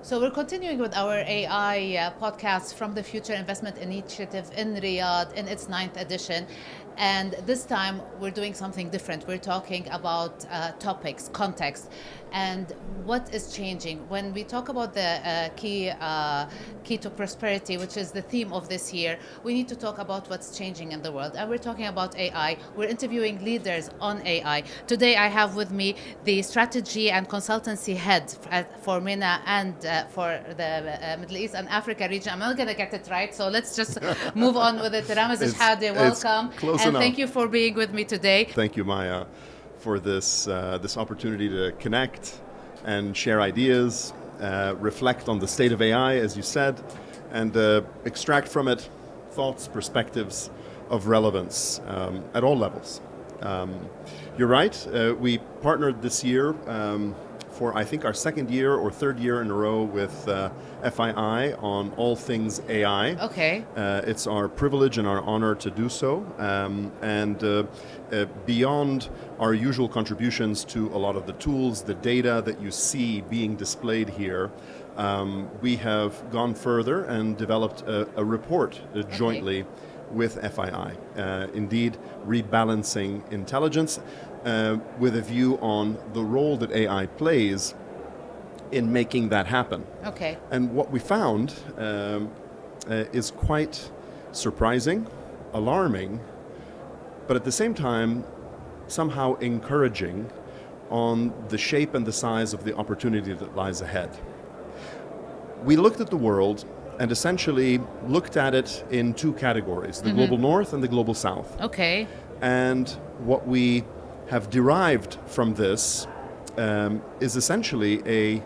So we're continuing with our AI podcast from the Future Investment Initiative in Riyadh in its 9th edition. And this time we're doing something different. We're talking about topics, context, and what is changing. When we talk about the key to prosperity, which is the theme of this year, we need to talk about what's changing in the world. And we're talking about AI. We're interviewing leaders on AI. Today I have with me the strategy and consultancy head for MENA and for the Middle East and Africa region. I'm not going to get it right, so let's just move on with it. Rامز, Shahadة, welcome. And thank you for being with me today. Thank you, Maya, for this opportunity to connect and share ideas, reflect on the state of AI, as you said, and extract from it thoughts, perspectives of relevance at all levels. You're right, we partnered this year for, I think, our second year or third year in a row with FII on all things AI. Okay. It's our privilege and our honor to do so. And beyond our usual contributions to a lot of the tools, the data that you see being displayed here, we have gone further and developed a report jointly with FII. Indeed, rebalancing intelligence with a view on the role that AI plays in making that happen. Okay. And what we found is quite surprising, alarming, but at the same time, somehow encouraging on the shape and the size of the opportunity that lies ahead. We looked at the world and essentially looked at it in two categories, the global north and the global south. Okay. And what we have derived from this is essentially a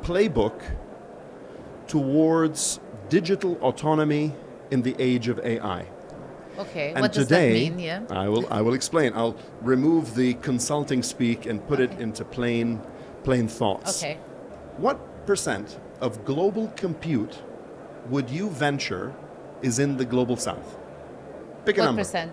playbook towards digital autonomy in the age of AI. Okay, and what does today, that mean? Yeah. I will explain. I'll remove the consulting speak and put it into plain thoughts. Okay. What percent of global compute would you venture is in the global south? Pick a number. What percent?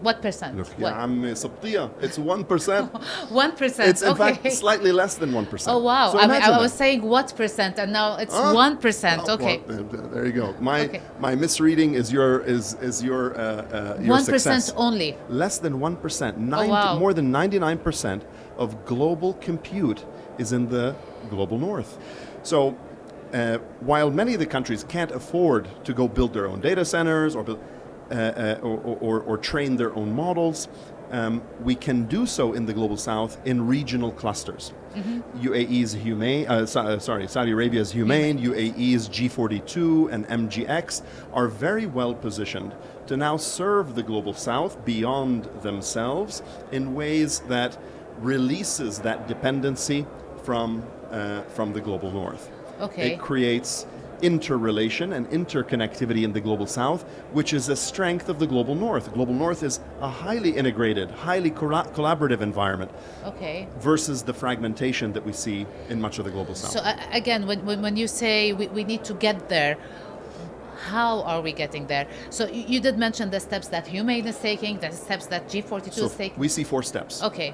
What percent? Look, يا عمي صوتية, it's 1%. 1%. It's in okay. fact slightly less than 1%. Oh wow! So I that. was saying what percent, and now it's 1%. Okay. Well, there you go. My misreading is your 1% success. only. Less than 1%. Wow. More than 99% of global compute is in the global north. So while many of the countries can't afford to go build their own data centers or train their own models, we can do so in the global south in regional clusters. UAE's Saudi Arabia's Humane, UAE's G42 and MGX are very well positioned to now serve the global south beyond themselves in ways that releases that dependency from the global north. Okay. It creates interrelation and interconnectivity in the global south, which is a strength of the global north. The global north is a highly integrated, highly collaborative environment. Okay. Versus the fragmentation that we see in much of the global south. So again, when you say we need to get there, how are we getting there? So you did mention the steps that Humane is taking, the steps that G42 is taking. We see 4 steps. Okay.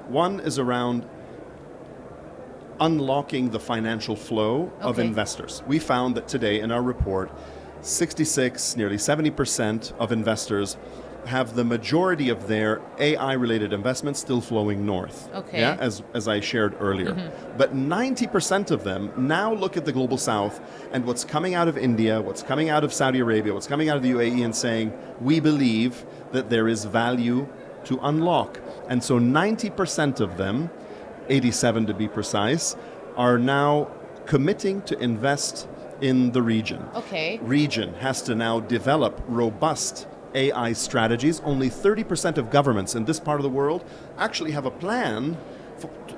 One is around unlocking the financial flow of investors. We found that today in our report, 66, nearly 70% of investors have the majority of their AI-related investments still flowing north. Okay. Yeah, as I shared earlier. But 90% of them now look at the global south and what's coming out of India, what's coming out of Saudi Arabia, what's coming out of the UAE and saying, we believe that there is value to unlock. And so 90% of them, 87 to be precise, are now committing to invest in the region. Okay. Region has to now develop robust AI strategies. Only 30% of governments in this part of the world actually have a plan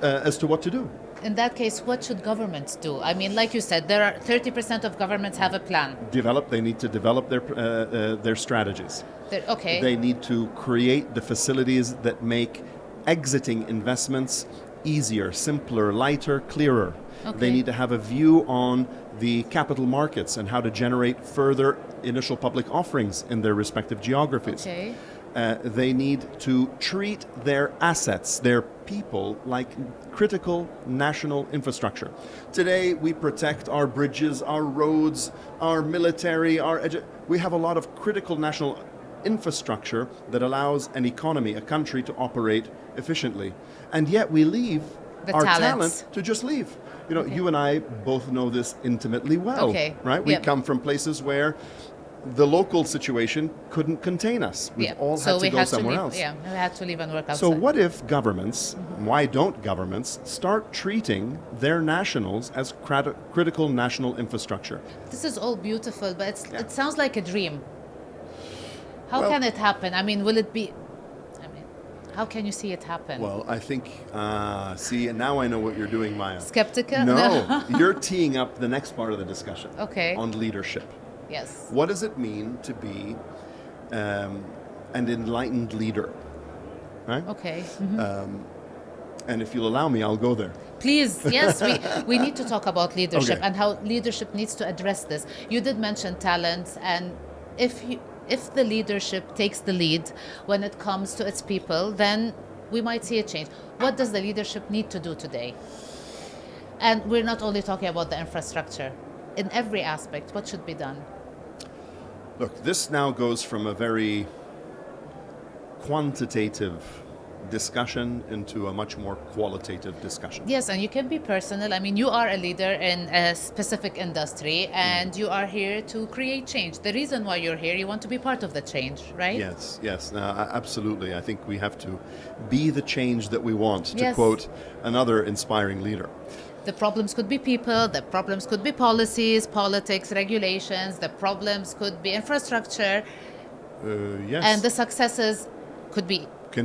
as to what to do. In that case, what should governments do? I mean, like you said, there are 30% of governments have a plan. They need to develop their strategies. Okay. They need to create the facilities that make exiting investments easier, simpler, lighter, clearer. Okay. They need to have a view on the capital markets and how to generate further initial public offerings in their respective geographies. Okay. They need to treat their assets, their people, like critical national infrastructure. Today, we protect our bridges, our roads, our military, we have a lot of critical national infrastructure that allows an economy, a country, to operate efficiently. And yet we leave our talent to just leave. You and I both know this intimately well, right? We come from places where the local situation couldn't contain us. We all had to go somewhere else. Yeah, we had to leave and work outside. So what if governments, why don't governments, start treating their nationals as critical national infrastructure? This is all beautiful, but it sounds like a dream. How can it happen? I mean, will it be... How can you see it happen? Well, I think, and now I know what you're doing, Maya. Skeptical? No, you're teeing up the next part of the discussion. On leadership. Yes. What does it mean to be an enlightened leader? Right? Okay. And if you'll allow me, I'll go there. Please, yes, we need to talk about leadership and how leadership needs to address this. You did mention talents, and if the leadership takes the lead when it comes to its people, then we might see a change. What does the leadership need to do today? And we're not only talking about the infrastructure. In every aspect, what should be done? Look, this now goes from a very quantitative discussion into a much more qualitative discussion. Yes, and you can be personal. I mean, you are a leader in a specific industry, and you are here to create change. The reason why you're here, you want to be part of the change, right? Yes. No, absolutely. I think we have to be the change that we want, to quote another inspiring leader. The problems could be people, the problems could be policies, politics, regulations, the problems could be infrastructure. Yes. And the successes can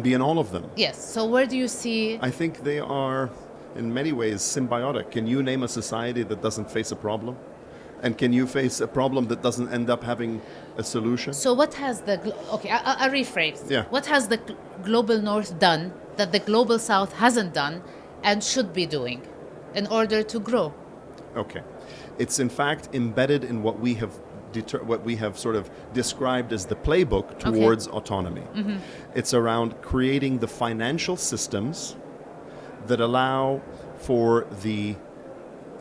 be in all of them. Yes. So where do you see... I think they are, in many ways, symbiotic. Can you name a society that doesn't face a problem? And can you face a problem that doesn't end up having a solution? So what has I'll rephrase. Yeah. What has the global North done that the global South hasn't done and should be doing in order to grow? Okay. It's in fact embedded in what we have sort of described as the playbook towards autonomy. It's around creating the financial systems that allow for the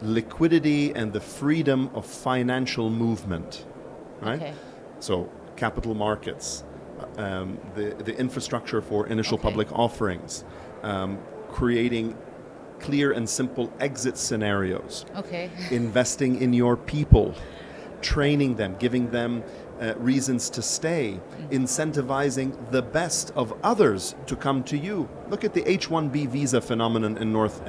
liquidity and the freedom of financial movement, right? So capital markets, the infrastructure for initial public offerings, creating clear and simple exit scenarios, investing in your people, training them, giving them reasons to stay, incentivizing the best of others to come to you. Look at the H-1B visa phenomenon in North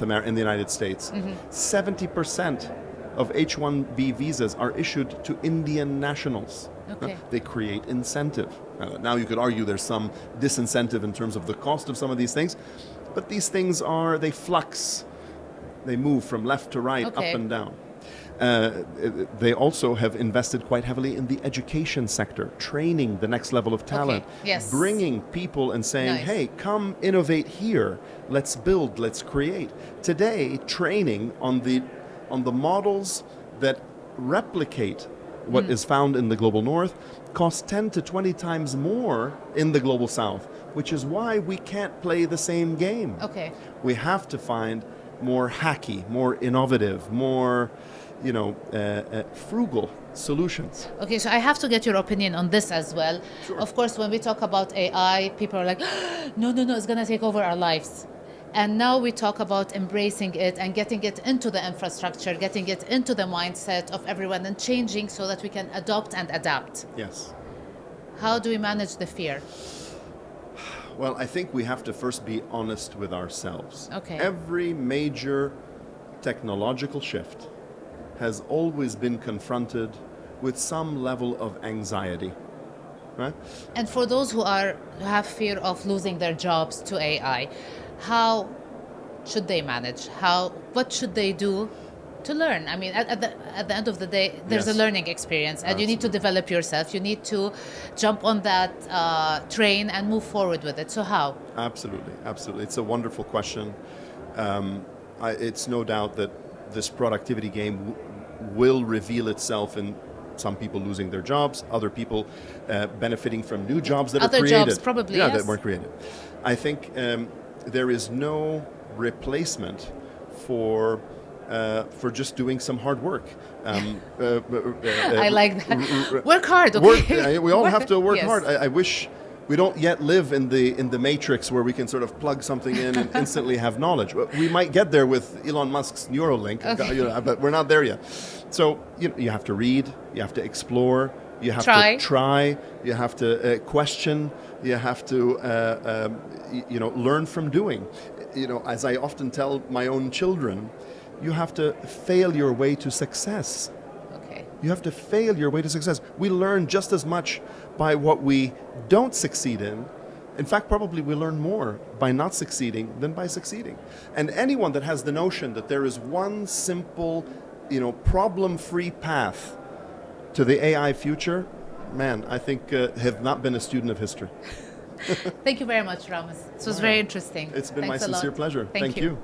America, in the United States. 70% of H-1B visas are issued to Indian nationals. They create incentive. Now you could argue there's some disincentive in terms of the cost of some of these things, but these things they flux. They move from left to right, up and down. They also have invested quite heavily in the education sector, training the next level of talent, bringing people and saying, hey, come innovate here, let's build, let's create. Today, training on the models that replicate what is found in the global North costs 10 to 20 times more in the global South, which is why we can't play the same game. We have to find more hacky, more innovative, more frugal solutions. So I have to get your opinion on this as well. Sure. Of course, when we talk about AI, people are like, no, it's going to take over our lives. And now we talk about embracing it and getting it into the infrastructure, getting it into the mindset of everyone and changing so that we can adopt and adapt. Yes. How do we manage the fear? Well, I think we have to first be honest with ourselves. Every major technological shift has always been confronted with some level of anxiety, right? And for those who have fear of losing their jobs to AI, how should they manage? What should they do to learn? I mean, at the end of the day, there's a learning experience, and you need to develop yourself. You need to jump on that train and move forward with it. So how? Absolutely. It's a wonderful question. It's no doubt that this productivity game will reveal itself in some people losing their jobs, other people benefiting from new jobs that Other are created. jobs, probably, yeah, yes. that were created. I think there is no replacement for just doing some hard work. I like that. Work hard, okay? We all have to work Yes. hard. I wish we don't yet live in the matrix where we can sort of plug something in and instantly have knowledge. We might get there with Elon Musk's Neuralink, but we're not there yet. So you have to read, you have to explore, you have to try, you have to question, you have to learn from doing. As I often tell my own children, you have to fail your way to success. Okay. You have to fail your way to success. We learn just as much by what we don't succeed in. In fact, probably we learn more by not succeeding than by succeeding. And anyone that has the notion that there is one simple, problem-free path to the AI future, man, I think have not been a student of history. Thank you very much, Rامز. This was very interesting. It's been Thanks my a lot. sincere pleasure. Thank you. you.